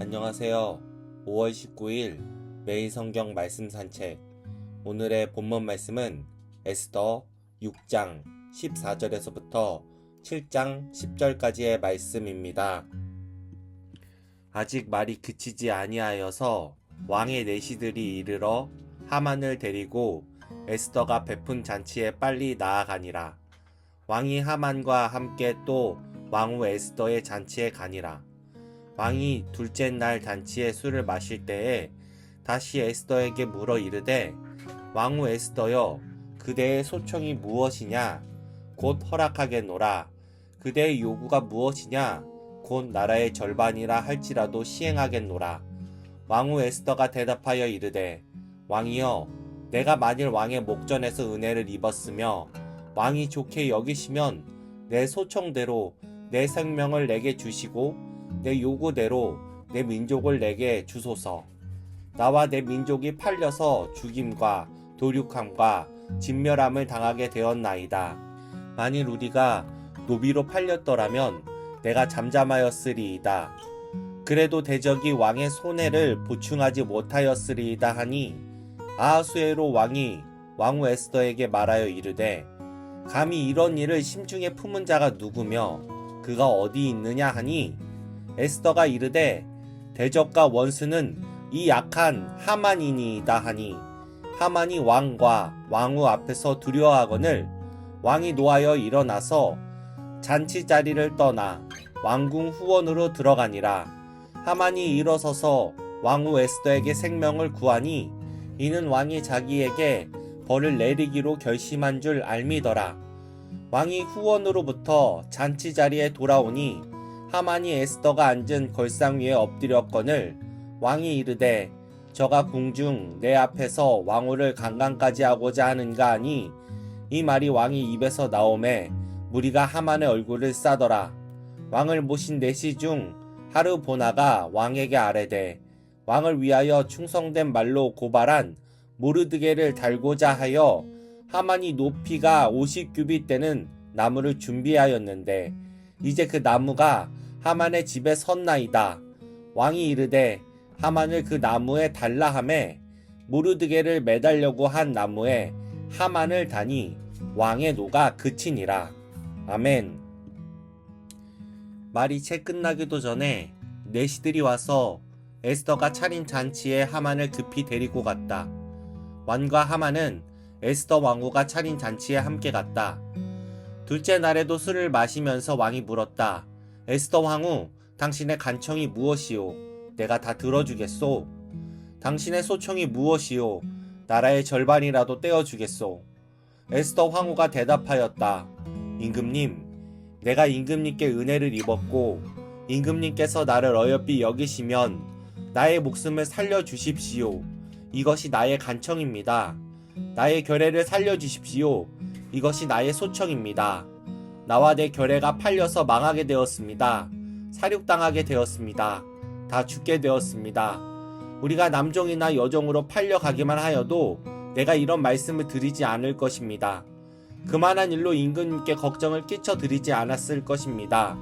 안녕하세요. 5월 19일 매일 성경 말씀 산책. 오늘의 본문 말씀은 에스더 6장 14절에서부터 7장 10절까지의 말씀입니다. 아직 말이 그치지 아니하여서 왕의 내시들이 이르러 하만을 데리고 에스더가 베푼 잔치에 빨리 나아가니라. 왕이 하만과 함께 또 왕후 에스더의 잔치에 가니라. 왕이 둘째 날 잔치에 술을 마실 때에 다시 에스더에게 물어 이르되, 왕후 에스더여, 그대의 소청이 무엇이냐? 곧 허락하겠노라. 그대의 요구가 무엇이냐? 곧 나라의 절반이라 할지라도 시행하겠노라. 왕후 에스더가 대답하여 이르되, 왕이여, 내가 만일 왕의 목전에서 은혜를 입었으며 왕이 좋게 여기시면 내 소청대로 내 생명을 내게 주시고 내 요구대로 내 민족을 내게 주소서. 나와 내 민족이 팔려서 죽임과 도륙함과 진멸함을 당하게 되었나이다. 만일 우리가 노비로 팔렸더라면 내가 잠잠하였으리이다. 그래도 대적이 왕의 손해를 보충하지 못하였으리이다 하니, 아하수에로 왕이 왕후 에스더에게 말하여 이르되, 감히 이런 일을 심중에 품은 자가 누구며 그가 어디 있느냐 하니, 에스더가 이르되, 대적과 원수는 이 약한 하만이니이다 하니, 하만이 왕과 왕후 앞에서 두려워하거늘 왕이 노하여 일어나서 잔치 자리를 떠나 왕궁 후원으로 들어가니라. 하만이 일어서서 왕후 에스더에게 생명을 구하니 이는 왕이 자기에게 벌을 내리기로 결심한 줄 알미더라. 왕이 후원으로부터 잔치 자리에 돌아오니 하만이 에스더가 앉은 걸상 위에 엎드렸거늘 왕이 이르되, 저가 궁중 내 앞에서 왕후를 강간까지 하고자 하는가 하니, 이 말이 왕이 입에서 나오매 무리가 하만의 얼굴을 싸더라. 왕을 모신 내시 중 하르보나가 왕에게 아뢰되, 왕을 위하여 충성된 말로 고발한 모르드게를 달고자 하여 하만이 높이가 50규빗 되는 나무를 준비하였는데 이제 그 나무가 하만의 집에 섰나이다. 왕이 이르되, 하만을 그 나무에 달라 하매 모르드게를 매달려고 한 나무에 하만을 다니 왕의 노가 그치니라. 아멘. 말이 채 끝나기도 전에 내시들이 와서 에스더가 차린 잔치에 하만을 급히 데리고 갔다. 왕과 하만은 에스더 왕후가 차린 잔치에 함께 갔다. 둘째 날에도 술을 마시면서 왕이 물었다. 에스더 왕후, 당신의 간청이 무엇이오? 내가 다 들어주겠소. 당신의 소청이 무엇이오? 나라의 절반이라도 떼어주겠소. 에스더 왕후가 대답하였다. 임금님, 내가 임금님께 은혜를 입었고 임금님께서 나를 어여삐 여기시면 나의 목숨을 살려주십시오. 이것이 나의 간청입니다. 나의 결례를 살려주십시오. 이것이 나의 소청입니다. 나와 내 결례가 팔려서 망하게 되었습니다. 살육당하게 되었습니다. 다 죽게 되었습니다. 우리가 남종이나 여종으로 팔려가기만 하여도 내가 이런 말씀을 드리지 않을 것입니다. 그만한 일로 임금님께 걱정을 끼쳐드리지 않았을 것입니다.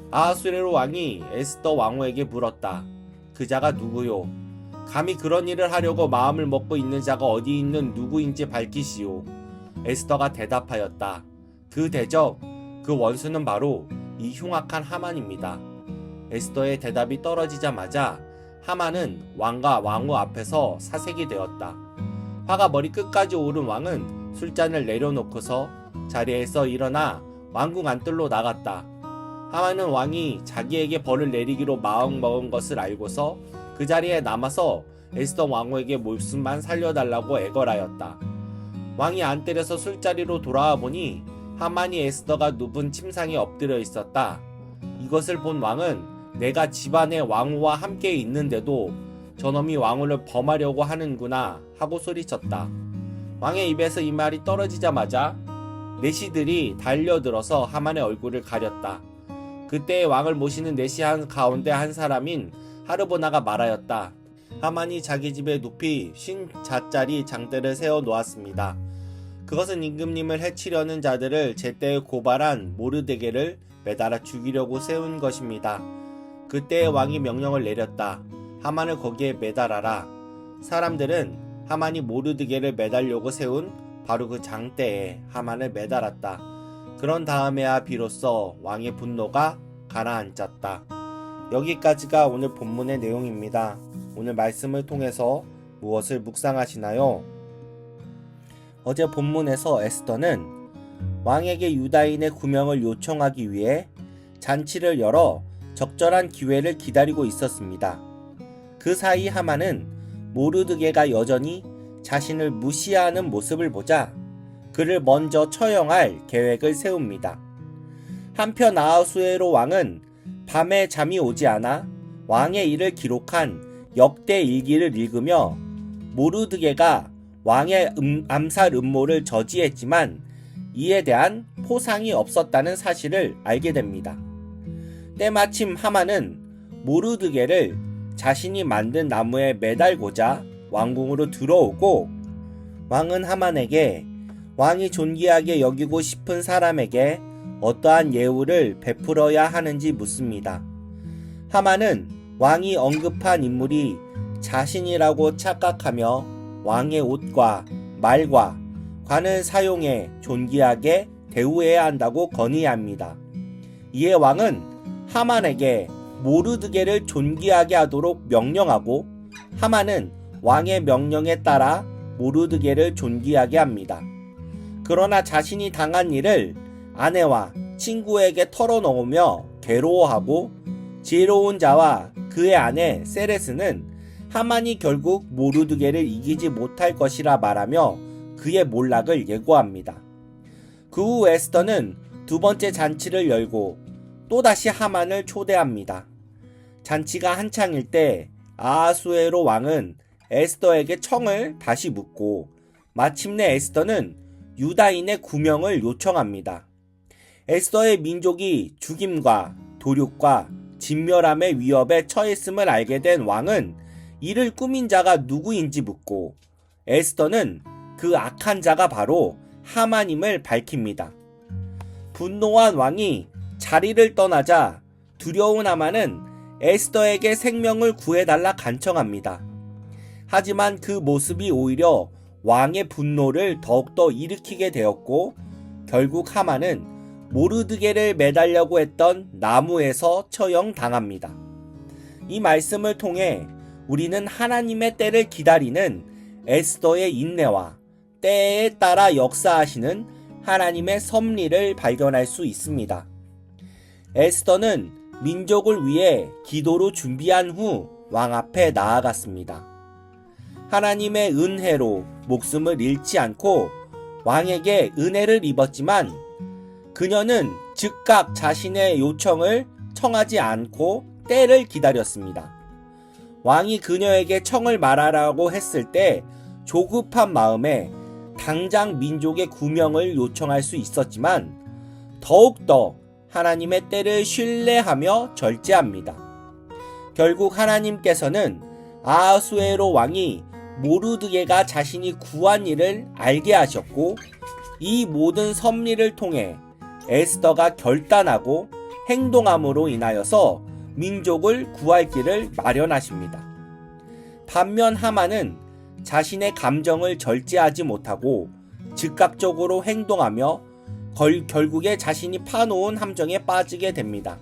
아하수에로 왕이 에스더 왕후에게 물었다. 그 자가 누구요? 감히 그런 일을 하려고 마음을 먹고 있는 자가 어디 있는 누구인지 밝히시오. 에스더가 대답하였다. 그 대적, 그 원수는 바로 이 흉악한 하만입니다. 에스더의 대답이 떨어지자마자 하만은 왕과 왕후 앞에서 사색이 되었다. 화가 머리 끝까지 오른 왕은 술잔을 내려놓고서 자리에서 일어나 왕궁 안뜰로 나갔다. 하만은 왕이 자기에게 벌을 내리기로 마음먹은 것을 알고서 그 자리에 남아서 에스더 왕후에게 목숨만 살려달라고 애걸하였다. 왕이 안뜰에서 술자리로 돌아와 보니 하만이 에스더가 눕은 침상에 엎드려 있었다. 이것을 본 왕은 내가 집안에 왕후와 함께 있는데도 저놈이 왕후를 범하려고 하는구나 하고 소리쳤다. 왕의 입에서 이 말이 떨어지자마자 내시들이 달려들어서 하만의 얼굴을 가렸다. 그때 왕을 모시는 내시 한 가운데 한 사람인 하르보나가 말하였다. 하만이 자기 집에 높이 50자짜리 장대를 세워 놓았습니다. 그것은 임금님을 해치려는 자들을 제때 고발한 모르드게를 매달아 죽이려고 세운 것입니다. 그때 왕이 명령을 내렸다. 하만을 거기에 매달아라. 사람들은 하만이 모르드게를 매달려고 세운 바로 그 장대에 하만을 매달았다. 그런 다음에야 비로소 왕의 분노가 가라앉았다. 여기까지가 오늘 본문의 내용입니다. 오늘 말씀을 통해서 무엇을 묵상하시나요? 어제 본문에서 에스더는 왕에게 유다인의 구명을 요청하기 위해 잔치를 열어 적절한 기회를 기다리고 있었습니다. 그 사이 하만은 모르드게가 여전히 자신을 무시하는 모습을 보자 그를 먼저 처형할 계획을 세웁니다. 한편 아하수에로 왕은 밤에 잠이 오지 않아 왕의 일을 기록한 역대 일기를 읽으며 모르드게가 왕의 암살 음모를 저지했지만 이에 대한 포상이 없었다는 사실을 알게 됩니다. 때마침 하만은 모르드게를 자신이 만든 나무에 매달고자 왕궁으로 들어오고 왕은 하만에게 왕이 존귀하게 여기고 싶은 사람에게 어떠한 예우를 베풀어야 하는지 묻습니다. 하만은 왕이 언급한 인물이 자신이라고 착각하며 왕의 옷과 말과 관을 사용해 존귀하게 대우해야 한다고 건의합니다. 이에 왕은 하만에게 모르드게를 존귀하게 하도록 명령하고 하만은 왕의 명령에 따라 모르드게를 존귀하게 합니다. 그러나 자신이 당한 일을 아내와 친구에게 털어놓으며 괴로워하고 지혜로운 자와 그의 아내 세레스는 하만이 결국 모르드게를 이기지 못할 것이라 말하며 그의 몰락을 예고합니다. 그 후 에스더는 두 번째 잔치를 열고 또다시 하만을 초대합니다. 잔치가 한창일 때 아하수에로 왕은 에스더에게 청을 다시 묻고 마침내 에스더는 유다인의 구명을 요청합니다. 에스더의 민족이 죽임과 도륙과 진멸함의 위협에 처했음을 알게 된 왕은 이를 꾸민 자가 누구인지 묻고 에스더는 그 악한 자가 바로 하만임을 밝힙니다. 분노한 왕이 자리를 떠나자 두려운 하만은 에스더에게 생명을 구해달라 간청합니다. 하지만 그 모습이 오히려 왕의 분노를 더욱더 일으키게 되었고 결국 하만은 모르드게를 매달려고 했던 나무에서 처형당합니다. 이 말씀을 통해 우리는 하나님의 때를 기다리는 에스더의 인내와 때에 따라 역사하시는 하나님의 섭리를 발견할 수 있습니다. 에스더는 민족을 위해 기도로 준비한 후 왕 앞에 나아갔습니다. 하나님의 은혜로 목숨을 잃지 않고 왕에게 은혜를 입었지만 그녀는 즉각 자신의 요청을 청하지 않고 때를 기다렸습니다. 왕이 그녀에게 청을 말하라고 했을 때 조급한 마음에 당장 민족의 구명을 요청할 수 있었지만 더욱더 하나님의 때를 신뢰하며 절제합니다. 결국 하나님께서는 아하수에로 왕이 모르드게가 자신이 구한 일을 알게 하셨고 이 모든 섭리를 통해 에스더가 결단하고 행동함으로 인하여서 민족을 구할 길을 마련하십니다. 반면 하만은 자신의 감정을 절제하지 못하고 즉각적으로 행동하며 결국에 자신이 파놓은 함정에 빠지게 됩니다.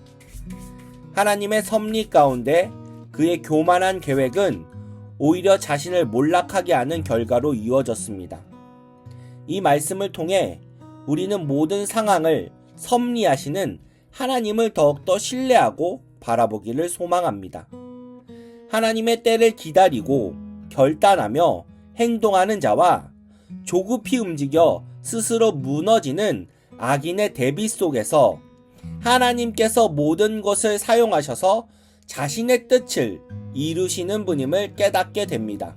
하나님의 섭리 가운데 그의 교만한 계획은 오히려 자신을 몰락하게 하는 결과로 이루어졌습니다. 이 말씀을 통해 우리는 모든 상황을 섭리하시는 하나님을 더욱더 신뢰하고 바라보기를 소망합니다. 하나님의 때를 기다리고 결단하며 행동하는 자와 조급히 움직여 스스로 무너지는 악인의 대비 속에서 하나님께서 모든 것을 사용하셔서 자신의 뜻을 이루시는 분임을 깨닫게 됩니다.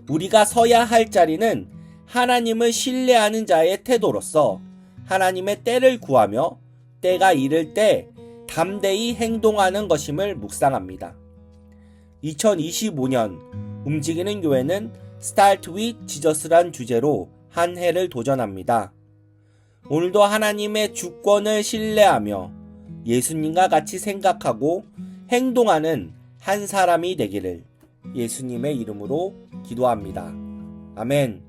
우리가 서야 할 자리는 하나님을 신뢰하는 자의 태도로서 하나님의 때를 구하며 때가 이를 때 담대히 행동하는 것임을 묵상합니다. 2025년 움직이는 교회는 Start with Jesus란 주제로 한 해를 도전합니다. 오늘도 하나님의 주권을 신뢰하며 예수님과 같이 생각하고 행동하는 한 사람이 되기를 예수님의 이름으로 기도합니다. 아멘.